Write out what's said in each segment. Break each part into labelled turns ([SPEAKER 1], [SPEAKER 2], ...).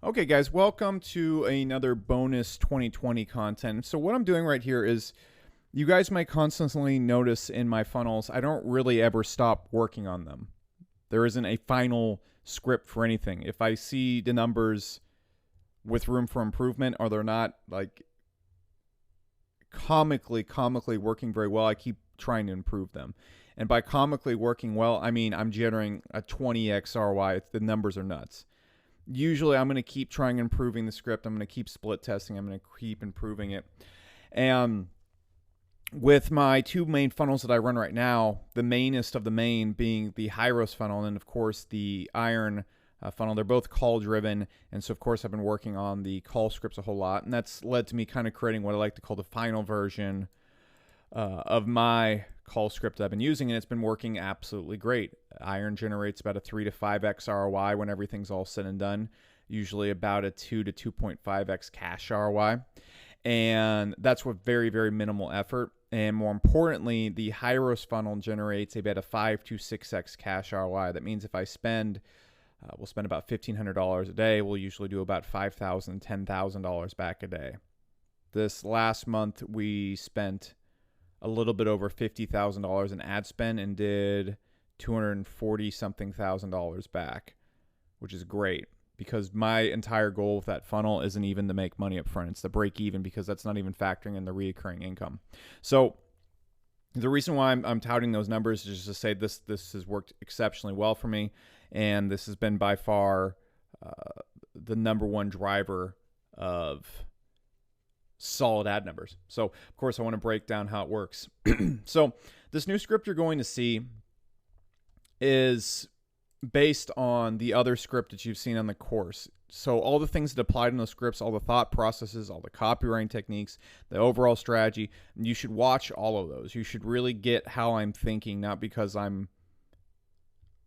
[SPEAKER 1] Okay, guys, welcome to another bonus 2020 content. So, what I'm doing right here is you guys might constantly notice in my funnels, I don't really ever stop working on them. There isn't a final script for anything. If I see the numbers with room for improvement or they're not like comically working very well, I keep trying to improve them. And by comically working well, I mean I'm generating a 20x ROI. The numbers are nuts. Usually I'm going to keep trying improving the script. I'm going to keep split testing. I'm going to keep improving it. And with my two main funnels that I run right now, the mainest of the main being the Hyros funnel and, of course, the Iron funnel. They're both call driven. And so, of course, I've been working on the call scripts a whole lot. And that's led to me kind of creating what I like to call the final version of my call script that I've been using, and it's been working absolutely great. Iron generates about a 3 to 5x ROI when everything's all said and done, usually about a 2 to 2.5x cash ROI. And that's with very minimal effort. And more importantly, the Hyros funnel generates about a 5 to 6x cash ROI. That means if I we'll spend about $1,500 a day, we'll usually do about $5,000, $10,000 back a day. This last month, we spent a little bit over $50,000 in ad spend and did 240 something thousand dollars back, which is great because my entire goal with that funnel isn't even to make money up front. It's to break even because that's not even factoring in the recurring income. So the reason why I'm touting those numbers is just to say this has worked exceptionally well for me, and this has been by far the number one driver of solid ad numbers. So, of course, I want to break down how it works. So, this new script you're going to see is based on the other script that you've seen on the course. So, all the things that applied in those scripts, all the thought processes, all the copywriting techniques, the overall strategy, you should watch all of those. You should really get how I'm thinking, not because I'm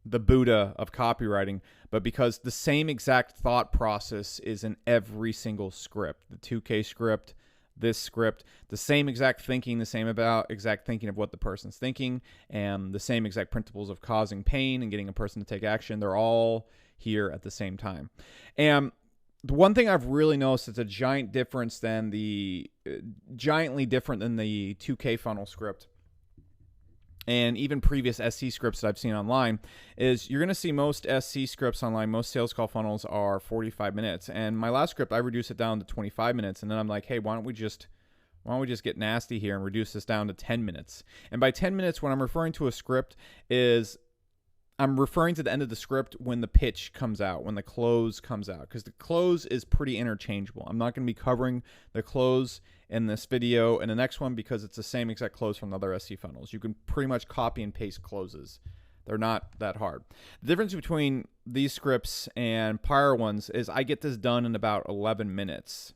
[SPEAKER 1] the Buddha of copywriting, but because the same exact thought process is in every single script. The 2K script, this script, the same exact thinking, exact thinking of what the person's thinking, and the same exact principles of causing pain and getting a person to take action. They're all here at the same time. And the one thing I've really noticed that's a giantly different than the 2K funnel script and even previous SC scripts that I've seen online is you're going to see most SC scripts online, most sales call funnels are 45 minutes. And my last script, I reduced it down to 25 minutes. And then I'm like, hey, why don't we just get nasty here and reduce this down to 10 minutes? And by 10 minutes, when I'm referring to a script is I'm referring to the end of the script when the pitch comes out, when the close comes out, because the close is pretty interchangeable. I'm not going to be covering the close in this video and the next one because it's the same exact close from the other SC funnels. You can pretty much copy and paste closes. They're not that hard. The difference between these scripts and prior ones is I get this done in about 11 minutes.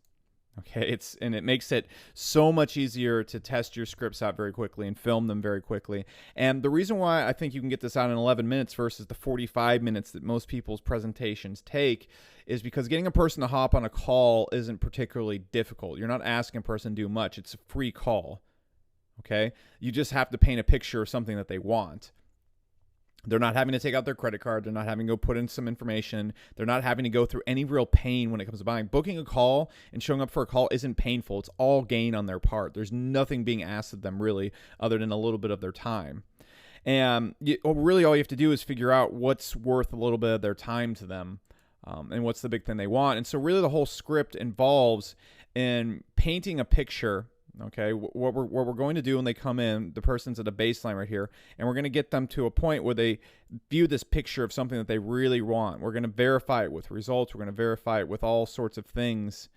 [SPEAKER 1] Okay, it makes it so much easier to test your scripts out very quickly and film them very quickly. And the reason why I think you can get this out in 11 minutes versus the 45 minutes that most people's presentations take is because getting a person to hop on a call isn't particularly difficult. You're not asking a person to do much. It's a free call. Okay? You just have to paint a picture of something that they want. They're not having to take out their credit card. They're not having to go put in some information. They're not having to go through any real pain when it comes to buying. Booking a call and showing up for a call isn't painful. It's all gain on their part. There's nothing being asked of them really other than a little bit of their time. And really all you have to do is figure out what's worth a little bit of their time to them and what's the big thing they want. And so really the whole script involves in painting a picture. Okay, what we're going to do when they come in, the person's at a baseline right here, and we're going to get them to a point where they view this picture of something that they really want. We're going to verify it with results. We're going to verify it with all sorts of things.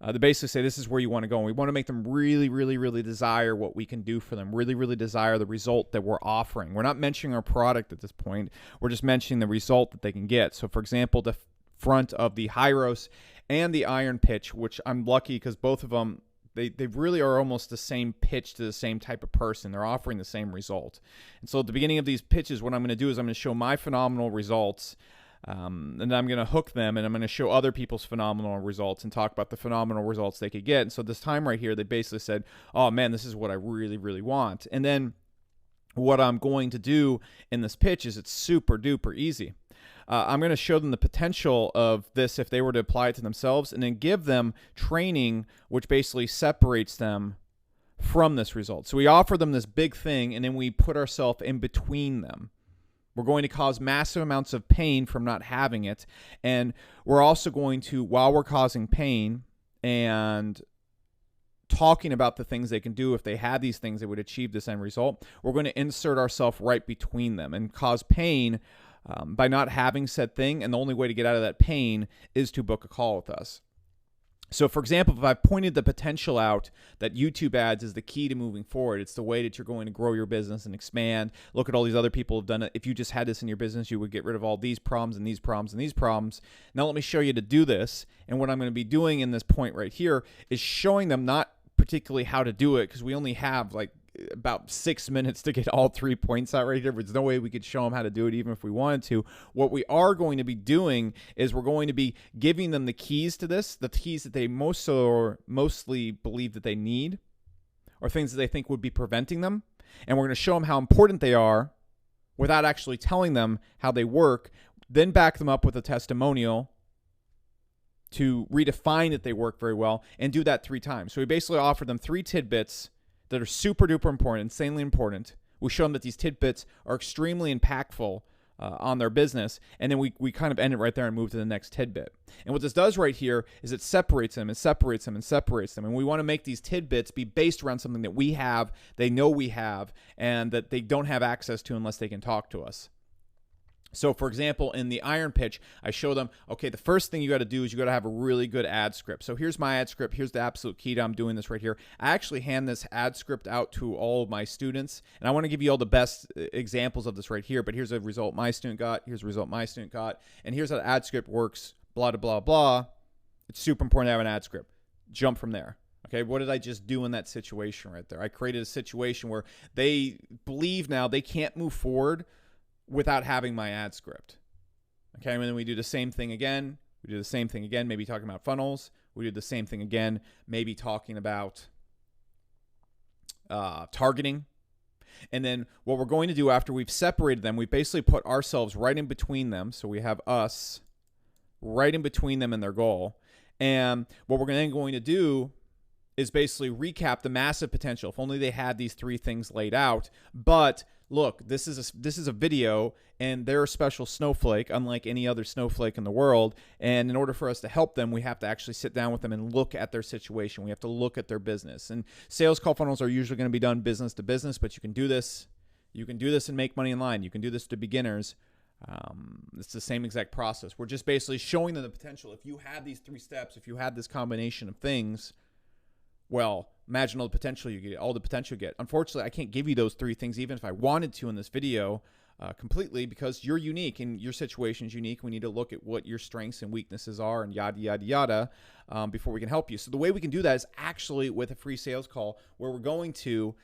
[SPEAKER 1] They basically say this is where you want to go. And we want to make them really desire what we can do for them, really desire the result that we're offering. We're not mentioning our product at this point. We're just mentioning the result that they can get. So, for example, the front of the Hyros and the Iron pitch, which I'm lucky because both of them, They really are almost the same pitch to the same type of person. They're offering the same result. And so at the beginning of these pitches, what I'm going to do is I'm going to show my phenomenal results, and then I'm going to hook them, and I'm going to show other people's phenomenal results and talk about the phenomenal results they could get. And so this time right here, they basically said, oh, man, this is what I really want. And then what I'm going to do in this pitch is it's super duper easy. I'm going to show them the potential of this if they were to apply it to themselves, and then give them training which basically separates them from this result. So we offer them this big thing, and then we put ourselves in between them. We're going to cause massive amounts of pain from not having it, and we're also going to, while we're causing pain and talking about the things they can do if they had these things, they would achieve this end result, we're going to insert ourselves right between them and cause pain by not having said thing, and the only way to get out of that pain is to book a call with us. So, for example, if I've pointed the potential out that YouTube ads is the key to moving forward, it's the way that you're going to grow your business and expand. Look at all these other people who've done it. If you just had this in your business, you would get rid of all these problems and these problems and these problems. Now, let me show you to do this. And what I'm going to be doing in this point right here is showing them not particularly how to do it, because we only have like about 6 minutes to get all 3 points out right here. There's no way we could show them how to do it even if we wanted to. What we are going to be doing is we're going to be giving them the keys to this, the keys that they mostly believe that they need, or things that they think would be preventing them. And we're going to show them how important they are without actually telling them how they work, then back them up with a testimonial to redefine that they work very well, and do that 3 times. So we basically offer them 3 tidbits that are super duper important, insanely important. We show them that these tidbits are extremely impactful on their business, and then we kind of end it right there and move to the next tidbit. And what this does right here is it separates them and separates them and separates them. And we want to make these tidbits be based around something that we have, they know we have, and that they don't have access to unless they can talk to us. So, for example, in the iron pitch, I show them, okay, the first thing you got to do is you got to have a really good ad script. So here's my ad script. Here's the absolute key to I'm doing this right here. I actually hand this ad script out to all of my students, and I want to give you all the best examples of this right here. But here's a result my student got. Here's a result my student got. And here's how the ad script works, blah, blah, blah, blah. It's super important to have an ad script. Jump from there. Okay, what did I just do in that situation right there? I created a situation where they believe now they can't move forward without having my ad script. Okay, and then we do the same thing again. We do the same thing again, maybe talking about funnels. We do the same thing again, maybe talking about targeting. And then what we're going to do after we've separated them, we basically put ourselves right in between them. So we have us right in between them and their goal. And what we're then going to do is basically recap the massive potential. If only they had these 3 things laid out. But look, this is a video, and they're a special snowflake, unlike any other snowflake in the world. And in order for us to help them, we have to actually sit down with them and look at their situation. We have to look at their business. And sales call funnels are usually going to be done business to business, but you can do this. You can do this and make money online. You can do this to beginners. It's the same exact process. We're just basically showing them the potential. If you had these 3 steps, if you had this combination of things, well, imagine all the potential you get, all the potential you get. Unfortunately, I can't give you those 3 things, even if I wanted to in this video completely, because you're unique and your situation is unique. We need to look at what your strengths and weaknesses are and yada, yada, yada before we can help you. So the way we can do that is actually with a free sales call where we're going to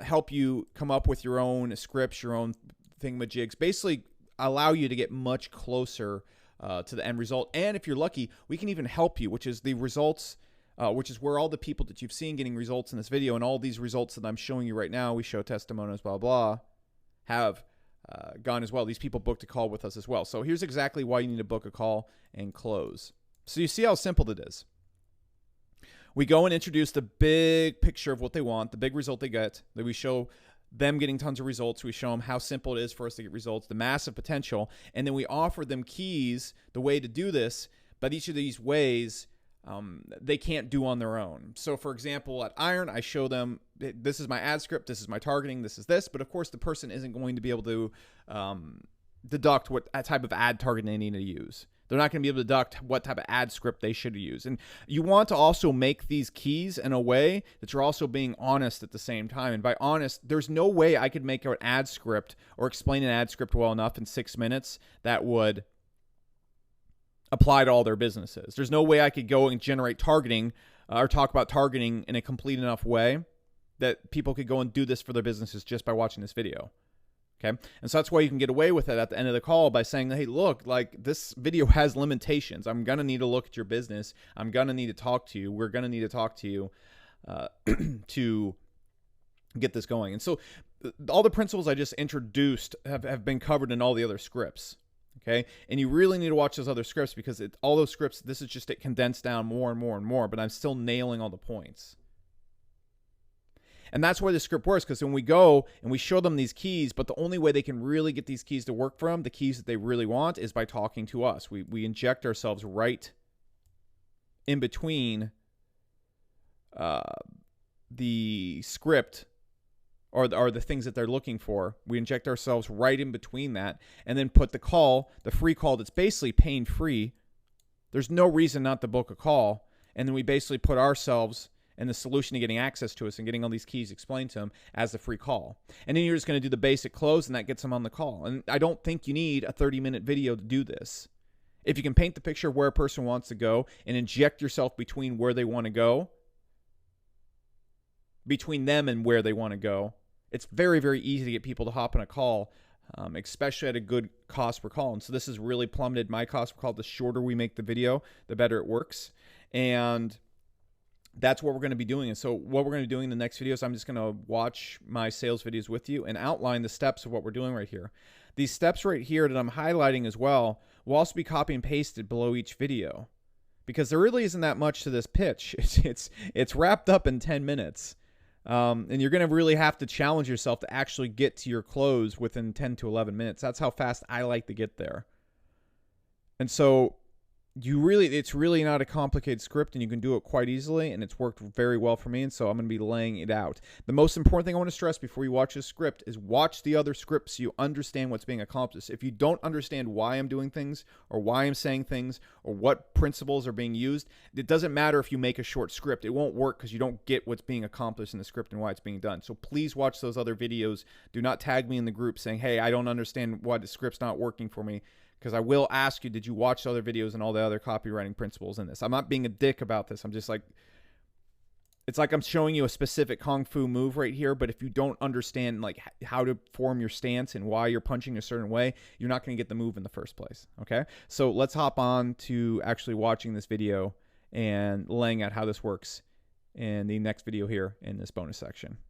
[SPEAKER 1] help you come up with your own scripts, your own thingamajigs, basically allow you to get much closer to the end result. And if you're lucky, we can even help you, which is the results, which is where all the people that you've seen getting results in this video and all these results that I'm showing you right now, we show testimonials, blah, blah, have gone as well. These people booked a call with us as well. So here's exactly why you need to book a call and close. So you see how simple it is. We go and introduce the big picture of what they want, the big result they get, that we show them getting tons of results. We show them how simple it is for us to get results, the massive potential, and then we offer them keys, the way to do this, but each of these ways they can't do on their own. So for example, at Iron, I show them, this is my ad script, this is my targeting, this is this, but of course the person isn't going to be able to deduct what type of ad targeting they need to use. They're not going to be able to deduct what type of ad script they should use. And you want to also make these keys in a way that you're also being honest at the same time. And by honest, there's no way I could make an ad script or explain an ad script well enough in 6 minutes that would apply to all their businesses. There's no way I could go and generate targeting or talk about targeting in a complete enough way that people could go and do this for their businesses just by watching this video. Okay. And so that's why you can get away with it at the end of the call by saying, hey, look, like this video has limitations. I'm going to need to look at your business. I'm going to need to talk to you. We're going to need to talk to you to get this going. And so all the principles I just introduced have been covered in all the other scripts. Okay, and you really need to watch those other scripts because all those scripts, this is just it condensed down more and more and more, but I'm still nailing all the points. And that's why the script works, because when we go and we show them these keys, but the only way they can really get these keys to work for them, the keys that they really want, is by talking to us. We inject ourselves right in between the script or the things that they're looking for. We inject ourselves right in between that and then put the call, the free call that's basically pain-free. There's no reason not to book a call. And then we basically put ourselves and the solution to getting access to us and getting all these keys explained to them as the free call. And then you're just going to do the basic close, and that gets them on the call. And I don't think you need a 30-minute video to do this. If you can paint the picture of where a person wants to go and inject yourself between where they want to go, between them and where they want to go, it's very, very easy to get people to hop on a call, especially at a good cost per call. And so this has really plummeted my cost per call. The shorter we make the video, the better it works. And that's what we're going to be doing. And so what we're going to be doing in the next video is I'm just going to watch my sales videos with you and outline the steps of what we're doing right here. These steps right here that I'm highlighting as well will also be copy and pasted below each video, because there really isn't that much to this pitch. It's wrapped up in 10 minutes. And you're going to really have to challenge yourself to actually get to your close within 10 to 11 minutes. That's how fast I like to get there. And so it's really not a complicated script, and you can do it quite easily, and it's worked very well for me, and so I'm going to be laying it out. The most important thing I want to stress before you watch this script is watch the other scripts so you understand what's being accomplished. If you don't understand why I'm doing things or why I'm saying things or what principles are being used, it doesn't matter if you make a short script. It won't work because you don't get what's being accomplished in the script and why it's being done. So please watch those other videos. Do not tag me in the group saying, hey, I don't understand why the script's not working for me. Because I will ask you, did you watch the other videos and all the other copywriting principles in this? I'm not being a dick about this. I'm just like, it's like I'm showing you a specific Kung Fu move right here, but if you don't understand like how to form your stance and why you're punching a certain way, you're not going to get the move in the first place, okay? So let's hop on to actually watching this video and laying out how this works in the next video here in this bonus section.